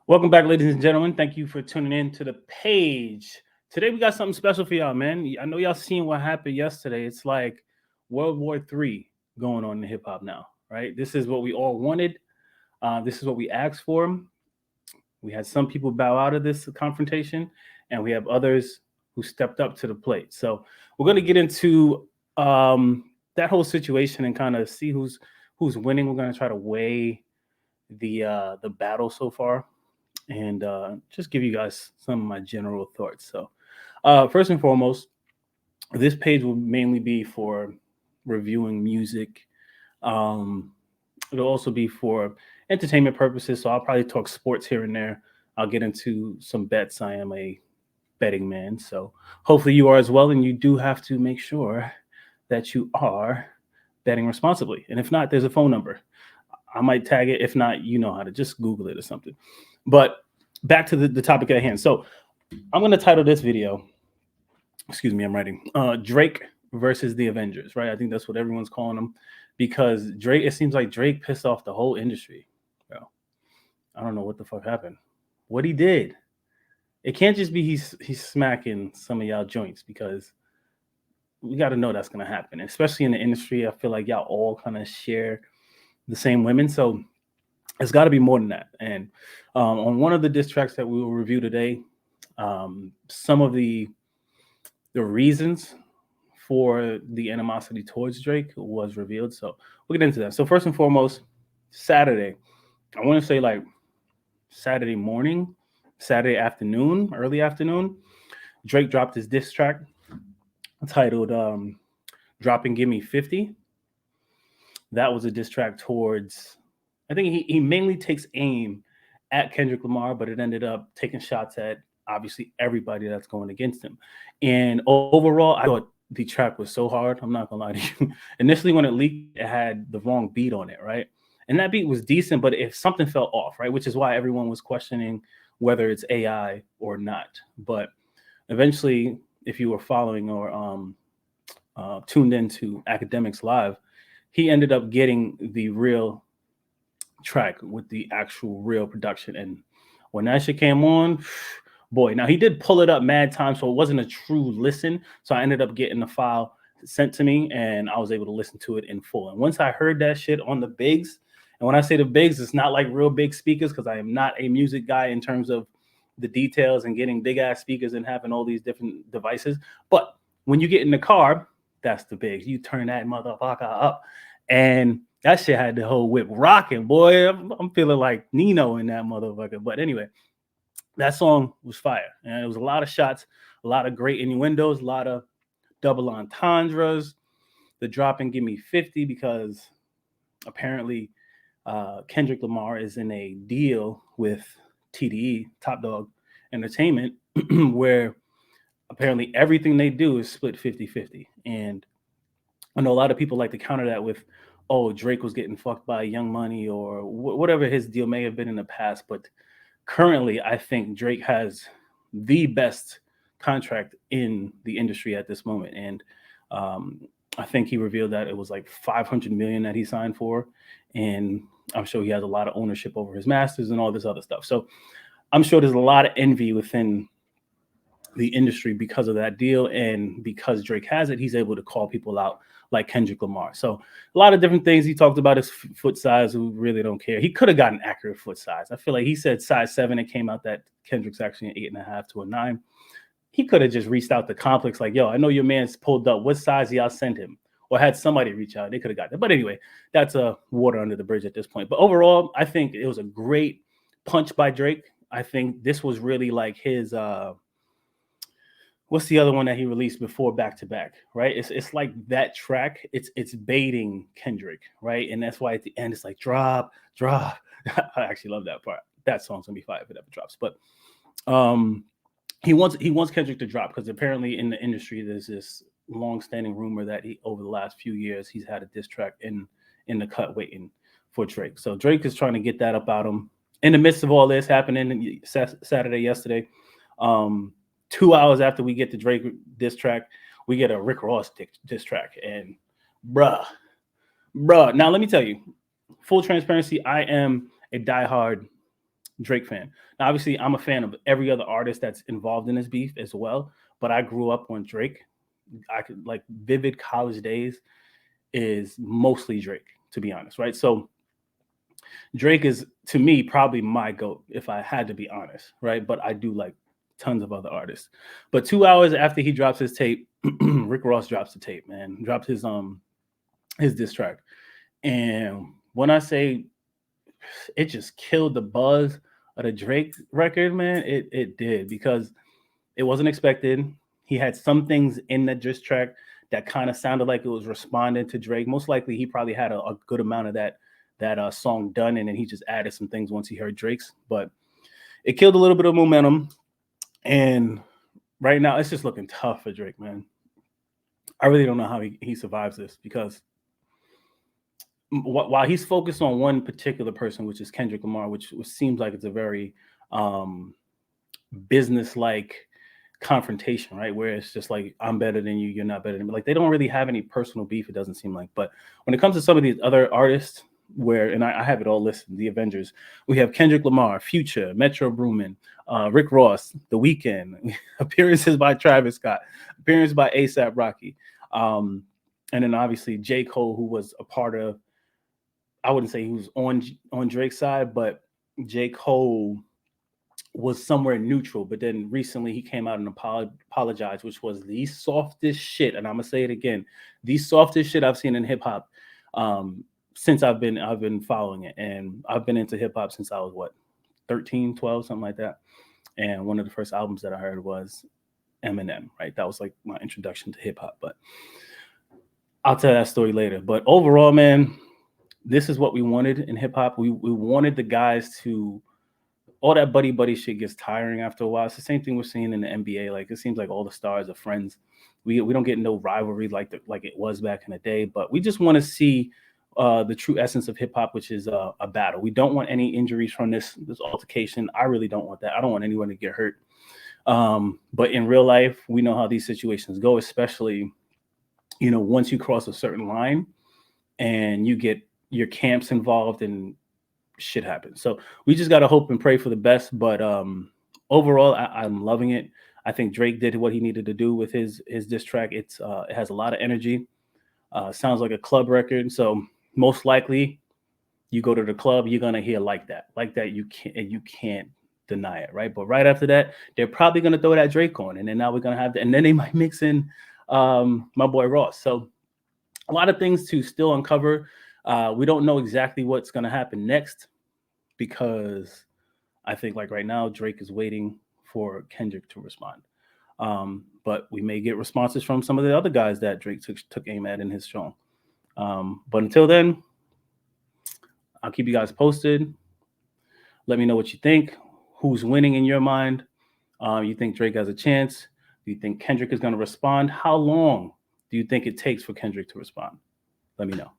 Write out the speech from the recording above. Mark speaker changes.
Speaker 1: Welcome back, ladies and gentlemen. Thank you for tuning in to the page. Today we got something special for y'all, man. I know y'all seen what happened yesterday. It's like World War III going on in hip hop now, right? This is what we all wanted. This is what we asked for. We had some people bow out of this confrontation, and we have others who stepped up to the plate. So we're going to get into that whole situation and kind of see who's winning. We're going to try to weigh the battle so far and just give you guys some of my general thoughts. So, first and foremost, this page will mainly be for reviewing music. Um, it'll also be for entertainment purposes. So, I'll probably talk sports here and there. I'll get into some bets. I am a betting man. So, hopefully, you are as well. And you do have to make sure that you are betting responsibly. And if not, there's a phone number. I might tag it. If not, you know how to just Google it or something. But back to the topic at hand. So I'm going to title this video, excuse me, I'm writing, Drake versus the Avengers, right? I think that's what everyone's calling them because Drake, it seems like Drake pissed off the whole industry. Bro, I don't know what the fuck happened. What he did. It can't just be he's smacking some of y'all joints because we got to know that's going to happen, especially in the industry. I feel like y'all all kind of share the same women. So it's got to be more than that. And on one of the diss tracks that we will review today, some of the reasons for the animosity towards Drake was revealed. So we'll get into that. So first and foremost, Saturday. I want to say like Saturday morning, Saturday afternoon, early afternoon, Drake dropped his diss track titled "Drop and Give Me 50." That was a diss track towards, I think he mainly takes aim at Kendrick Lamar, but it ended up taking shots at obviously everybody that's going against him. And overall, I thought the track was so hard. I'm not gonna lie to you. Initially, when it leaked, it had the wrong beat on it, right? And that beat was decent, but if something fell off, right, which is why everyone was questioning whether it's AI or not. But eventually, if you were following or tuned into Academics Live, he ended up getting the real track with the actual real production. And when that shit came on, boy, now he did pull it up mad time, so it wasn't a true listen. So I ended up getting the file sent to me and I was able to listen to it in full. And once I heard that shit on the bigs, and when I say the bigs, it's not like real big speakers because I am not a music guy in terms of the details and getting big ass speakers and having all these different devices. But when you get in the car, that's the bigs. You turn that motherfucker up. And that shit had the whole whip rocking, boy. I'm feeling like Nino in that motherfucker. But anyway, that song was fire. And it was a lot of shots, a lot of great innuendos, a lot of double entendres. The drop and give me 50 because apparently Kendrick Lamar is in a deal with TDE, Top Dog Entertainment, where apparently everything they do is split 50-50. And I know a lot of people like to counter that with, oh, Drake was getting fucked by Young Money or whatever his deal may have been in the past. But currently, I think Drake has the best contract in the industry at this moment. And I think he revealed that it was like 500 million that he signed for. And I'm sure he has a lot of ownership over his masters and all this other stuff. So I'm sure there's a lot of envy within the industry because of that deal. And because Drake has it, he's able to call people out like Kendrick Lamar. So a lot of different things. He talked about his foot size. Who really don't care. He could have gotten accurate foot size. I feel like he said size 7. It came out that Kendrick's actually an 8.5 to a 9. He could have just reached out to Complex like, yo, I know your man's pulled up. What size y'all send him? Or had somebody reach out. They could have got that. But anyway, that's a water under the bridge at this point. But overall, I think it was a great punch by Drake. I think this was really like his what's the other one that he released before Back to Back, right? It's like that track. It's baiting Kendrick, right? And that's why at the end it's like drop. I actually love that part. That song's gonna be fire if it ever drops. But he wants Kendrick to drop because apparently in the industry there's this long-standing rumor that he over the last few years he's had a diss track in the cut waiting for Drake. So Drake is trying to get that up out him in the midst of all this happening Saturday yesterday. 2 hours after we get the Drake diss track, we get a Rick Ross diss track. And bruh. Now let me tell you, full transparency, I am a diehard Drake fan. Now, obviously, I'm a fan of every other artist that's involved in this beef as well. But I grew up on Drake. I could like vivid college days is mostly Drake, to be honest, right? So Drake is to me probably my goat if I had to be honest, right? But I do like tons of other artists. But 2 hours after he drops his tape, Rick Ross drops the tape, man. Drops his diss track. And when I say it just killed the buzz of the Drake record, man, it did because it wasn't expected. He had some things in that diss track that kind of sounded like it was responding to Drake. Most likely, he probably had a good amount of that song done, and then he just added some things once he heard Drake's. But it killed a little bit of momentum, and right now it's just looking tough for Drake, man. I really don't know how he survives this because while he's focused on one particular person, which is Kendrick Lamar, which seems like it's a very business-like confrontation, right? Where it's just like, I'm better than you, you're not better than me. Like they don't really have any personal beef, it doesn't seem like. But when it comes to some of these other artists, and I have it all listed, the Avengers, we have Kendrick Lamar, Future, Metro Boomin, Rick Ross, The Weeknd, appearances by Travis Scott, appearance by A$AP Rocky, and then obviously J. Cole, who was a part of, I wouldn't say he was on Drake's side, but J. Cole was somewhere neutral. But then recently he came out and apologized, which was the softest shit. And I'm gonna say it again, the softest shit I've seen in hip hop since I've been following it. And I've been into hip hop since I was 13, 12, something like that. And one of the first albums that I heard was Eminem, right? That was like my introduction to hip hop. But I'll tell that story later. But overall, man, this is what we wanted in hip hop. We wanted the guys to, all that buddy shit gets tiring after a while. It's the same thing we're seeing in the NBA. Like it seems like all the stars are friends. We don't get no rivalry like it was back in the day. But we just want to see the true essence of hip hop, which is a battle. We don't want any injuries from this altercation. I really don't want that. I don't want anyone to get hurt. But in real life, we know how these situations go, especially, once you cross a certain line and you get your camps involved and shit happens. So we just got to hope and pray for the best. But overall, I'm loving it. I think Drake did what he needed to do with his diss track. It has a lot of energy. Sounds like a club record. So most likely you go to the club, you're going to hear like that. You can't deny it, right? But right after that, they're probably going to throw that Drake on. And then now we're going to have and then they might mix in my boy Ross. So a lot of things to still uncover. We don't know exactly what's going to happen next because I think like right now, Drake is waiting for Kendrick to respond. But we may get responses from some of the other guys that Drake took aim at in his song. But until then, I'll keep you guys posted. Let me know what you think. Who's winning in your mind? You think Drake has a chance? Do you think Kendrick is going to respond? How long do you think it takes for Kendrick to respond? Let me know.